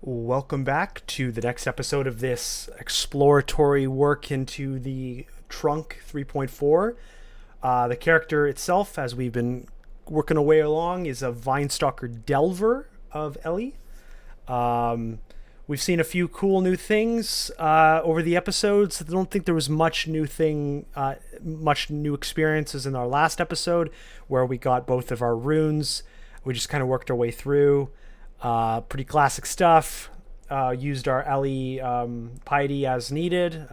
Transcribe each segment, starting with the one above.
Welcome back to the next episode of this exploratory work into the Trunk 3.4. The character itself, as we've been working away along, is a Vinestalker Delver of Ellie. We've seen a few cool new things over the episodes. I don't think there was much new experiences in our last episode, where we got both of our runes. We just kind of worked our way through. Pretty classic stuff. Used our Ellie piety as needed.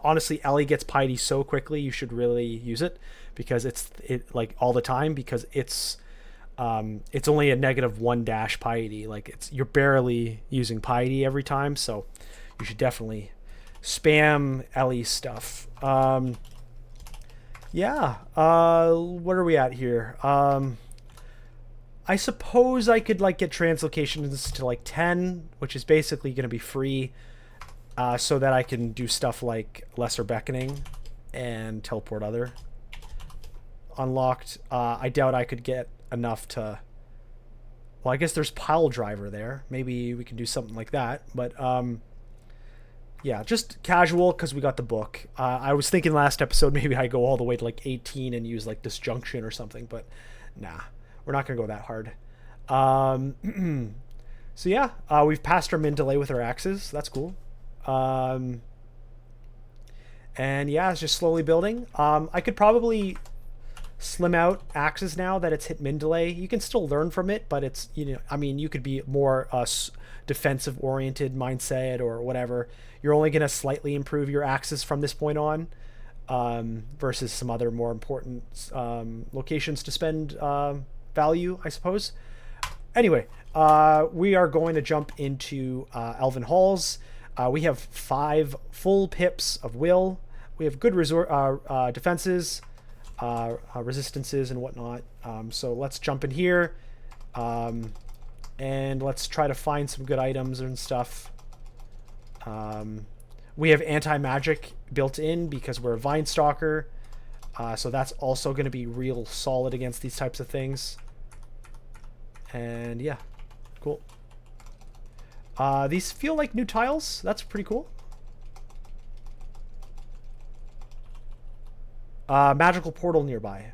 Honestly, Ellie gets piety so quickly. You should really use it because it's like all the time, because it's only a -1 dash piety. Like you're barely using piety every time, so you should definitely spam Ellie stuff. Yeah. What are we at here? I suppose I could get translocations to 10, which is basically going to be free, so that I can do stuff like Lesser Beckoning and Teleport Other unlocked. I doubt I could get enough to... Well, I guess there's Pile Driver there. Maybe we can do something like that. But, yeah, just casual because we got the book. I was thinking last episode maybe I go all the way to 18 and use Disjunction or something, but nah. We're not going to go that hard. So yeah, we've passed our min delay with our axes. That's cool. And yeah, it's just slowly building. I could probably slim out axes now that it's hit min delay. You can still learn from it, but it's, you could be more defensive oriented mindset or whatever. You're only going to slightly improve your axes from this point on, versus some other more important locations to spend value, I suppose. Anyway, we are going to jump into Elven Halls. We have 5 full pips of will. We have good defenses, resistances, and whatnot. So let's jump in here, and let's try to find some good items and stuff. We have anti-magic built in because we're a Vinestalker. So that's also going to be real solid against these types of things. And yeah, cool. These feel like new tiles. That's pretty cool. Magical portal nearby.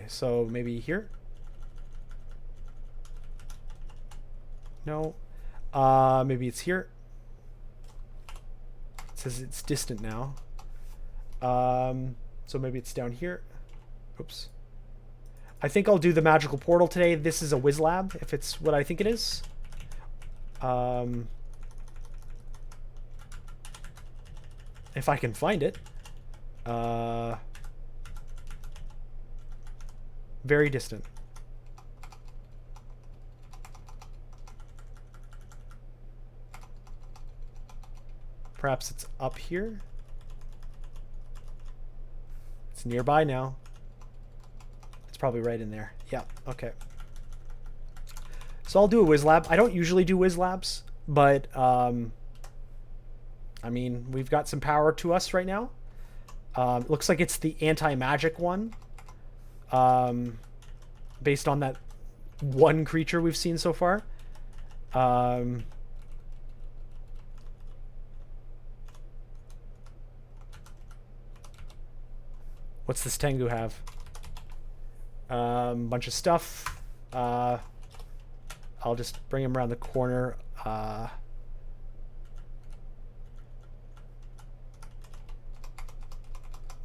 So maybe here? No. Maybe it's here. It says it's distant now. So maybe it's down here. Oops. I think I'll do the magical portal today. This is a Wizlab, if it's what I think it is. If I can find it. Very distant. Perhaps it's up here. It's nearby now. It's probably right in there. Yeah, okay. So I'll do a Wizlab. I don't usually do Wizlabs, but I mean, we've got some power to us right now. Looks like it's the anti-magic one, based on that one creature we've seen so far. What's this Tengu have? Bunch of stuff. I'll just bring him around the corner. My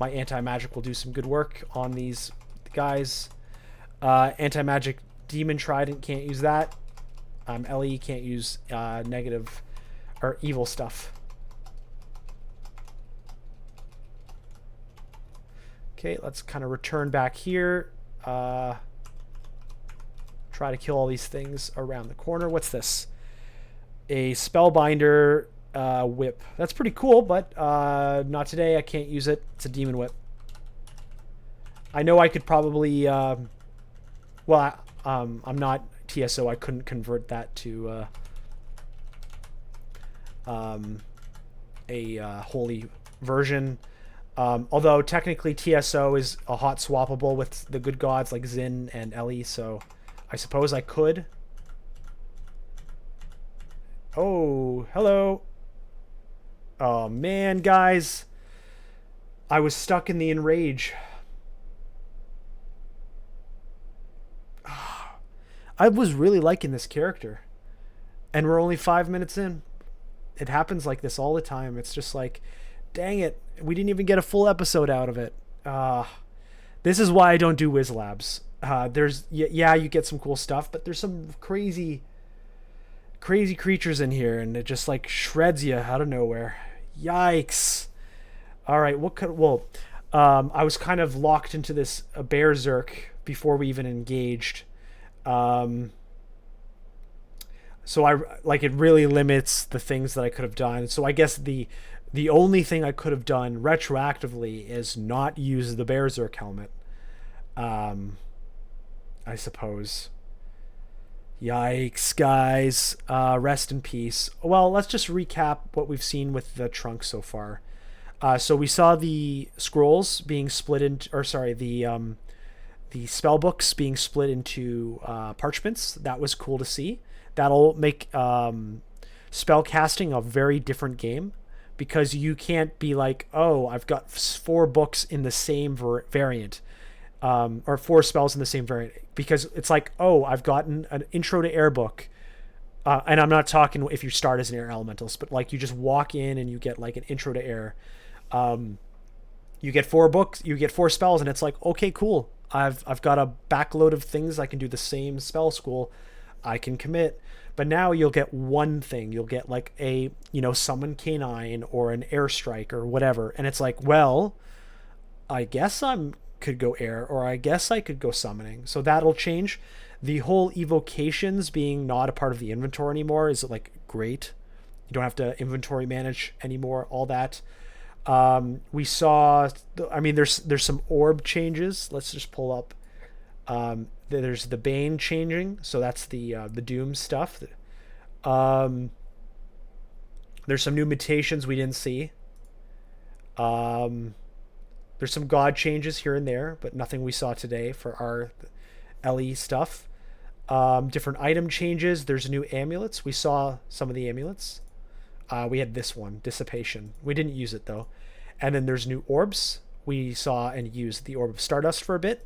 anti-magic will do some good work on these guys. Anti-magic demon trident, can't use that. Ellie can't use negative or evil stuff. Okay, let's kind of return back here. Try to kill all these things around the corner. What's this? A Spellbinder whip. That's pretty cool, but not today. I can't use it. It's a demon whip. I know I could probably... I'm not TSO. I couldn't convert that to a holy version. Although technically TSO is a hot swappable with the good gods like Zin and Ellie, so I suppose I could. Oh, hello. Oh man, guys, I was stuck in the enrage. I was really liking this character, and we're only 5 minutes in. It happens like this all the time. It's just like, dang it, we didn't even get a full episode out of it. This is why I don't do Wizlabs. There's yeah, you get some cool stuff, but there's some crazy creatures in here, and it just like shreds you out of nowhere. Yikes! All right, what could I was kind of locked into this berserk before we even engaged. Um, so I like it really limits the things that I could have done. So I guess the only thing I could have done retroactively is not use the berserk helmet. Um, I suppose. Yikes, guys. Rest in peace. Well, let's just recap what we've seen with the trunk so far. So we saw the scrolls being split into, or sorry, the spell books being split into parchments. That was cool to see. That'll make spell casting a very different game, because you can't be like, oh, I've got 4 books in the same variant, or 4 spells in the same variant, because it's like, oh, I've gotten an intro to air book. And I'm not talking if you start as an air elementalist, but like you just walk in and you get like an intro to air. You get 4 books, you get 4 spells, and it's like, okay, cool. I've got a backload of things. I can do the same spell school. I can commit. But now you'll get one thing. You'll get like a, summon canine or an airstrike or whatever. And it's like, well, I guess could go air, or I guess I could go summoning. So that'll change. The whole evocations being not a part of the inventory anymore is like great. You don't have to inventory manage anymore, all that. We saw, there's some orb changes. Let's just pull up. There's the Bane changing, so that's the Doom stuff. There's some new mutations we didn't see. There's some god changes here and there, but nothing we saw today for our LE stuff. Different item changes. There's new amulets. We saw some of the amulets. We had this one, Dissipation. We didn't use it though. And then there's new orbs. We saw and used the Orb of Stardust for a bit.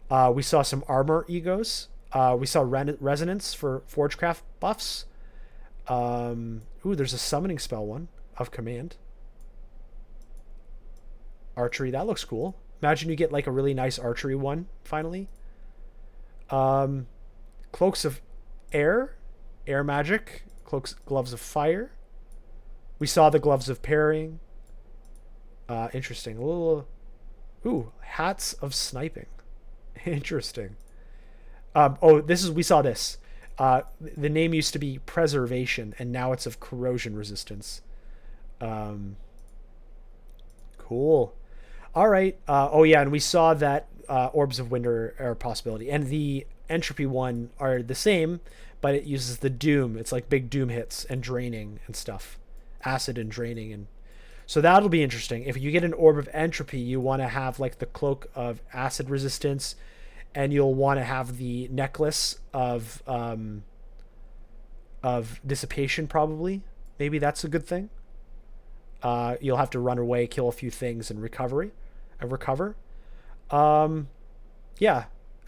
We saw some armor egos. We saw resonance for Forgecraft buffs. There's a summoning spell one of command. Archery, that looks cool. Imagine you get like a really nice archery one finally. Cloaks of air magic, gloves of fire. We saw the gloves of parrying. Interesting. A little. Hats of sniping. Interesting. We saw this. The name used to be Preservation, and now it's of Corrosion Resistance. Cool. All right. And we saw that Orbs of Wind are a possibility, and the Entropy one are the same, but it uses the Doom. It's like big Doom hits and draining and stuff, acid and draining, and so that'll be interesting. If you get an Orb of Entropy, you want to have like the Cloak of Acid Resistance, and you'll want to have the necklace of Dissipation probably. Maybe that's a good thing. You'll have to run away, kill a few things, and recover.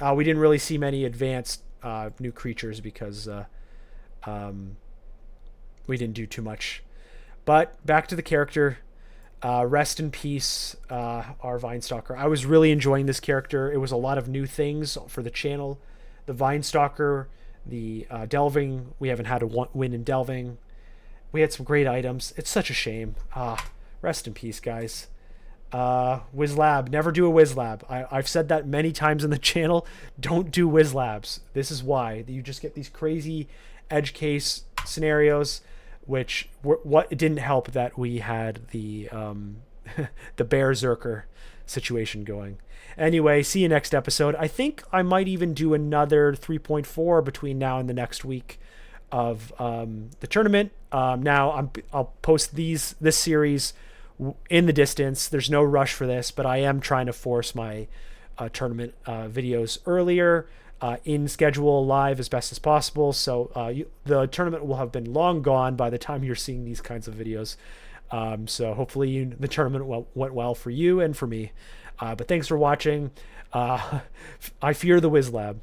We didn't really see many advanced new creatures because we didn't do too much. But back to the character. Rest in peace, our Vinestalker. I was really enjoying this character. It was a lot of new things for the channel. The Vinestalker, the Delving. We haven't had a win in Delving. We had some great items. It's such a shame. Rest in peace, guys. Wizlab. Never do a Wizlab. I've said that many times in the channel. Don't do Wizlabs. This is why. You just get these crazy edge case scenarios, which it didn't help that we had the the Berserker situation going. Anyway, see you next episode. I think I might even do another 3.4 between now and the next week of the tournament. Now I'll post this series in the distance. There's no rush for this, but I am trying to force my tournament videos earlier. in schedule live as best as possible. So the tournament will have been long gone by the time you're seeing these kinds of videos. So hopefully the tournament went well for you and for me. But thanks for watching. I fear the Wizlab.